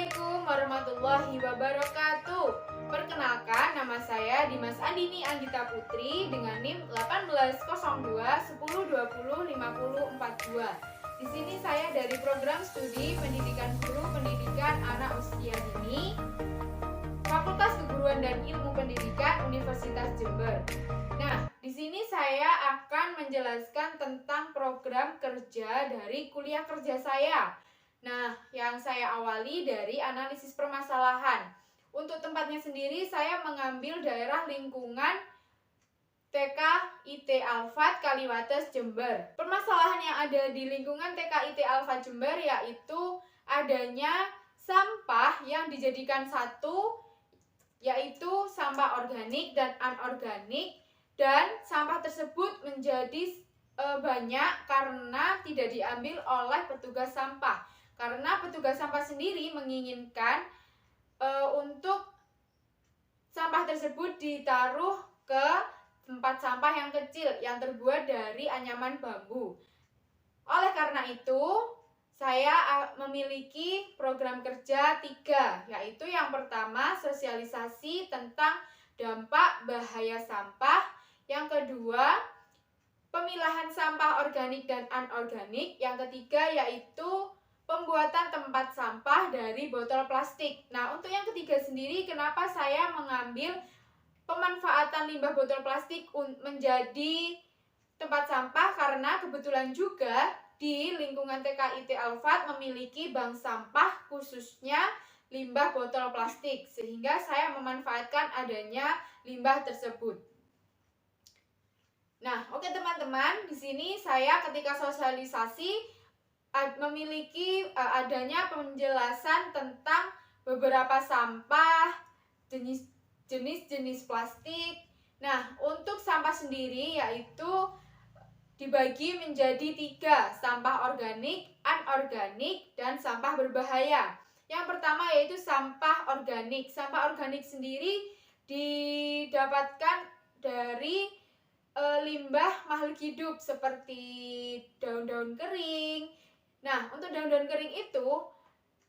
Assalamualaikum warahmatullahi wabarakatuh. Perkenalkan, nama saya Dimas Andini Anggita Putri dengan NIM 1802 1020 5042. Di sini saya dari program studi Pendidikan Guru Pendidikan Anak Usia Dini, Fakultas Keguruan dan Ilmu Pendidikan Universitas Jember. Nah, di sini saya akan menjelaskan tentang program kerja dari kuliah kerja saya. Nah, yang saya awali dari analisis permasalahan. Untuk tempatnya sendiri saya mengambil daerah lingkungan TK IT Alfat Kaliwates Jember. Permasalahan yang ada di lingkungan TK IT Alfat Jember yaitu adanya sampah yang dijadikan satu, yaitu sampah organik dan anorganik, dan sampah tersebut menjadi banyak karena tidak diambil oleh petugas sampah. Karena petugas sampah sendiri menginginkan untuk sampah tersebut ditaruh ke tempat sampah yang kecil yang terbuat dari anyaman bambu. Oleh karena itu, saya memiliki program kerja 3, yaitu yang pertama sosialisasi tentang dampak bahaya sampah, yang kedua pemilahan sampah organik dan anorganik, yang ketiga yaitu pembuatan tempat sampah dari botol plastik. Nah, untuk yang ketiga sendiri, kenapa saya mengambil pemanfaatan limbah botol plastik menjadi tempat sampah? Karena kebetulan juga di lingkungan TK IT Alfat memiliki bank sampah khususnya limbah botol plastik, sehingga saya memanfaatkan adanya limbah tersebut. Nah, oke teman-teman, di sini saya ketika sosialisasi memiliki adanya penjelasan tentang beberapa sampah, jenis-jenis plastik. Nah, untuk sampah sendiri yaitu dibagi menjadi 3, sampah organik, anorganik, dan sampah berbahaya. Yang pertama yaitu sampah organik. Sampah organik sendiri didapatkan dari limbah makhluk hidup seperti daun-daun kering. Nah, untuk daun-daun kering itu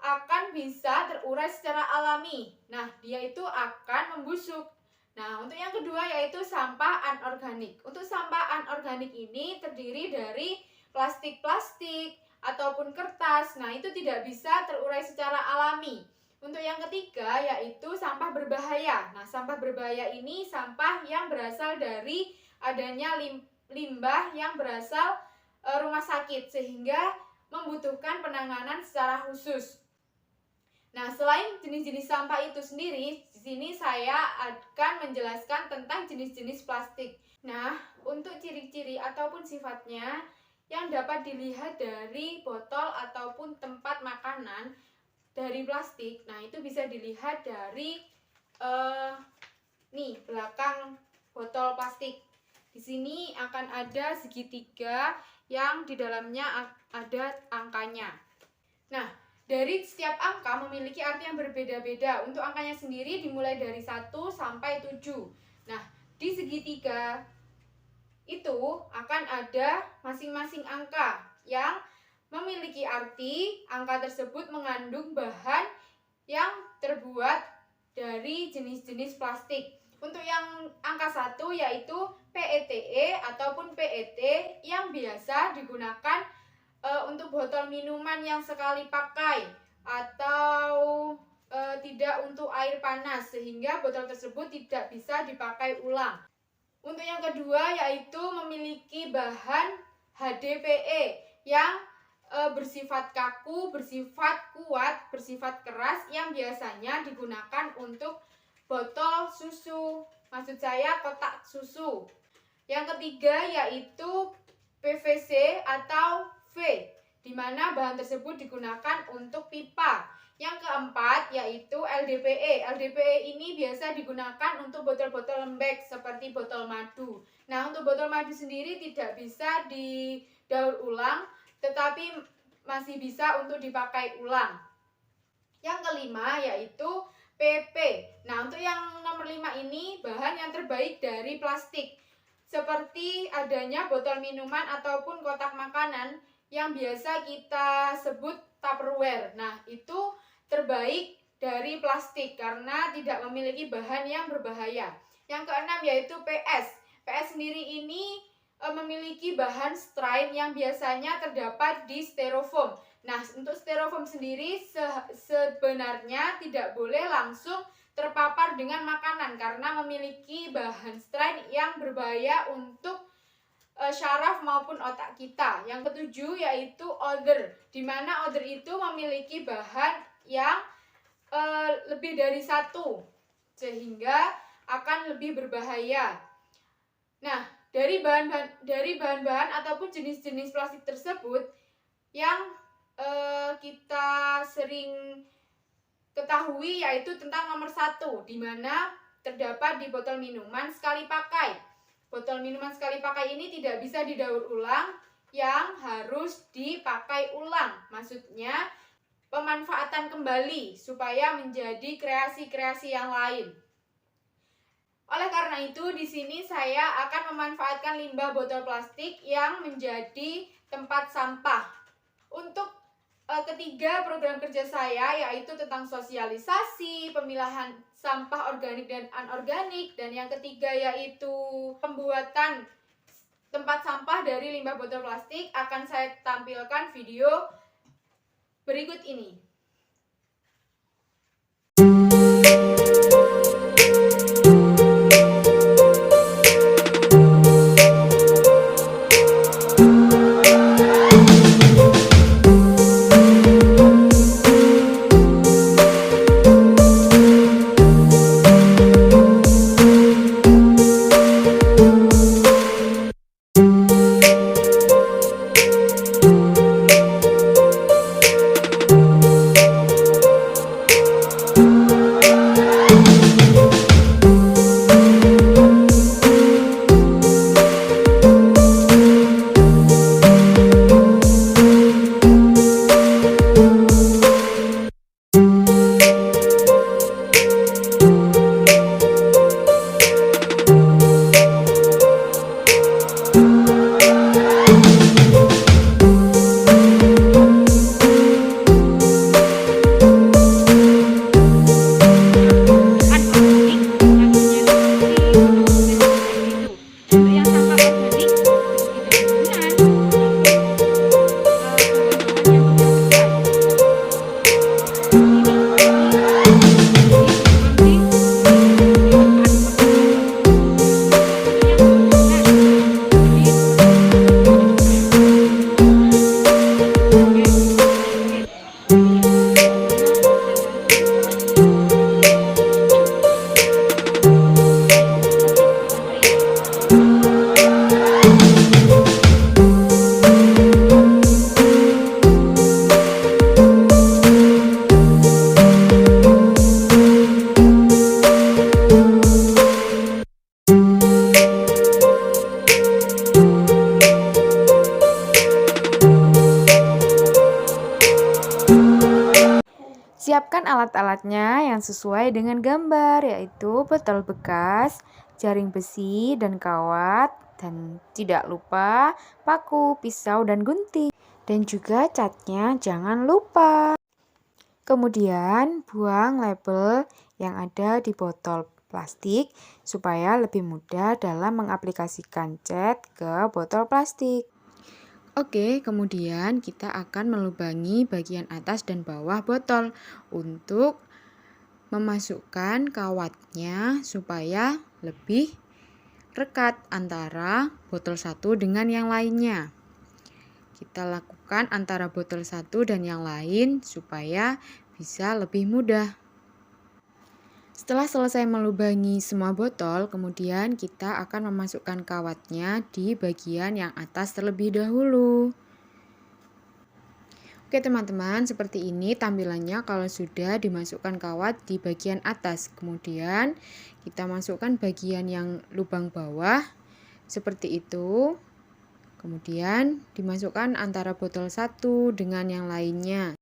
akan bisa terurai secara alami. Nah, dia itu akan membusuk. Nah, untuk yang kedua yaitu sampah anorganik. Untuk sampah anorganik ini terdiri dari plastik-plastik ataupun kertas. Nah, itu tidak bisa terurai secara alami. Untuk yang ketiga yaitu sampah berbahaya. Nah, sampah berbahaya ini sampah yang berasal dari adanya limbah yang berasal rumah sakit, sehingga membutuhkan penanganan secara khusus. Nah, selain jenis-jenis sampah itu sendiri, di sini saya akan menjelaskan tentang jenis-jenis plastik. Nah, untuk ciri-ciri ataupun sifatnya yang dapat dilihat dari botol ataupun tempat makanan dari plastik, nah itu bisa dilihat dari nih belakang botol plastik. Di sini akan ada segitiga yang di dalamnya ada angkanya. Nah, dari setiap angka memiliki arti yang berbeda-beda. Untuk angkanya sendiri dimulai dari 1 sampai 7. Nah, di segitiga itu akan ada masing-masing angka yang memiliki arti. Angka tersebut mengandung bahan yang terbuat dari jenis-jenis plastik. Untuk yang angka 1 yaitu PETE ataupun PET yang biasa digunakan untuk botol minuman yang sekali pakai atau tidak untuk air panas, sehingga botol tersebut tidak bisa dipakai ulang. Untuk yang kedua yaitu memiliki bahan HDPE yang bersifat kaku, bersifat kuat, bersifat keras, yang biasanya digunakan untuk botol susu, maksud saya kotak susu. Yang ketiga yaitu PVC atau V, di mana bahan tersebut digunakan untuk pipa. Yang keempat yaitu LDPE. LDPE ini biasa digunakan untuk botol-botol lembek seperti botol madu. Nah, untuk botol madu sendiri tidak bisa didaur ulang, tetapi masih bisa untuk dipakai ulang. Yang kelima yaitu PP. Nah, untuk yang nomor 5 ini bahan yang terbaik dari plastik, seperti adanya botol minuman ataupun kotak makanan yang biasa kita sebut Tupperware. Nah, itu terbaik dari plastik karena tidak memiliki bahan yang berbahaya. Yang keenam yaitu PS. PS sendiri ini memiliki bahan strain yang biasanya terdapat di styrofoam. Nah, untuk styrofoam sendiri sebenarnya tidak boleh langsung terpapar dengan makanan karena memiliki bahan strain yang berbahaya untuk syaraf maupun otak kita. Yang ketujuh yaitu odor, di mana odor itu memiliki bahan yang lebih dari satu sehingga akan lebih berbahaya. Nah, dari bahan-bahan ataupun jenis-jenis plastik tersebut yang kita sering ketahui yaitu tentang nomor 1, di mana terdapat di botol minuman sekali pakai. Botol minuman sekali pakai ini tidak bisa didaur ulang, yang harus dipakai ulang. Maksudnya pemanfaatan kembali supaya menjadi kreasi-kreasi yang lain. Oleh karena itu, di sini saya akan memanfaatkan limbah botol plastik yang menjadi tempat sampah. Untuk ketiga program kerja saya yaitu tentang sosialisasi, pemilahan sampah organik dan anorganik, dan yang ketiga yaitu pembuatan tempat sampah dari limbah botol plastik akan saya tampilkan video berikut ini. Siapkan alat-alatnya yang sesuai dengan gambar, yaitu botol bekas, jaring besi dan kawat, dan tidak lupa paku, pisau, dan gunting. Dan juga catnya jangan lupa. Kemudian buang label yang ada di botol plastik supaya lebih mudah dalam mengaplikasikan cat ke botol plastik. Oke, kemudian kita akan melubangi bagian atas dan bawah botol untuk memasukkan kawatnya supaya lebih rekat antara botol satu dengan yang lainnya. Kita lakukan antara botol satu dan yang lain supaya bisa lebih mudah. Setelah selesai melubangi semua botol, kemudian kita akan memasukkan kawatnya di bagian yang atas terlebih dahulu. Oke teman-teman, seperti ini tampilannya kalau sudah dimasukkan kawat di bagian atas. Kemudian kita masukkan bagian yang lubang bawah, seperti itu. Kemudian dimasukkan antara botol satu dengan yang lainnya.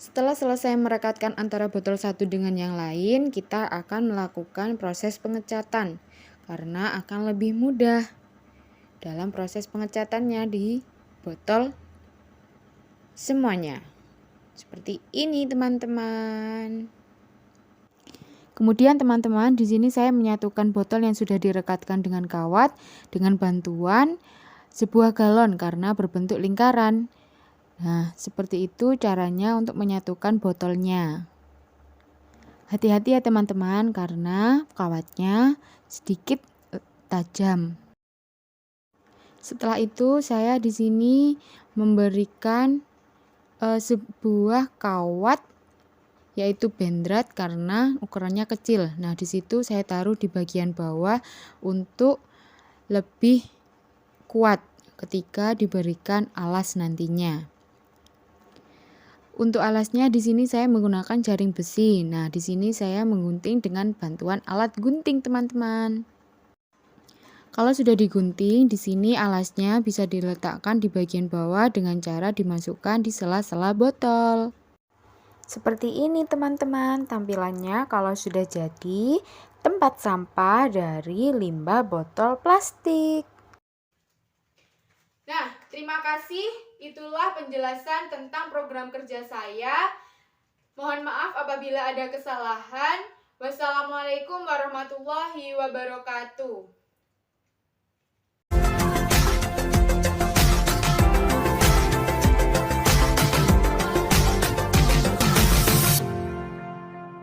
Setelah selesai merekatkan antara botol satu dengan yang lain, kita akan melakukan proses pengecatan karena akan lebih mudah dalam proses pengecatannya di botol semuanya. Seperti ini teman-teman. Kemudian teman-teman, di sini saya menyatukan botol yang sudah direkatkan dengan kawat dengan bantuan sebuah galon karena berbentuk lingkaran. Nah, seperti itu caranya untuk menyatukan botolnya. Hati-hati ya teman-teman karena kawatnya sedikit tajam. Setelah itu saya di sini memberikan sebuah kawat yaitu bendrat karena ukurannya kecil. Nah, di situ saya taruh di bagian bawah untuk lebih kuat ketika diberikan alas nantinya. Untuk alasnya di sini saya menggunakan jaring besi. Nah, di sini saya menggunting dengan bantuan alat gunting, teman-teman. Kalau sudah digunting, di sini alasnya bisa diletakkan di bagian bawah dengan cara dimasukkan di sela-sela botol. Seperti ini teman-teman tampilannya kalau sudah jadi tempat sampah dari limbah botol plastik. Nah, terima kasih. Itulah penjelasan tentang program kerja saya. Mohon maaf apabila ada kesalahan. Wassalamualaikum warahmatullahi wabarakatuh.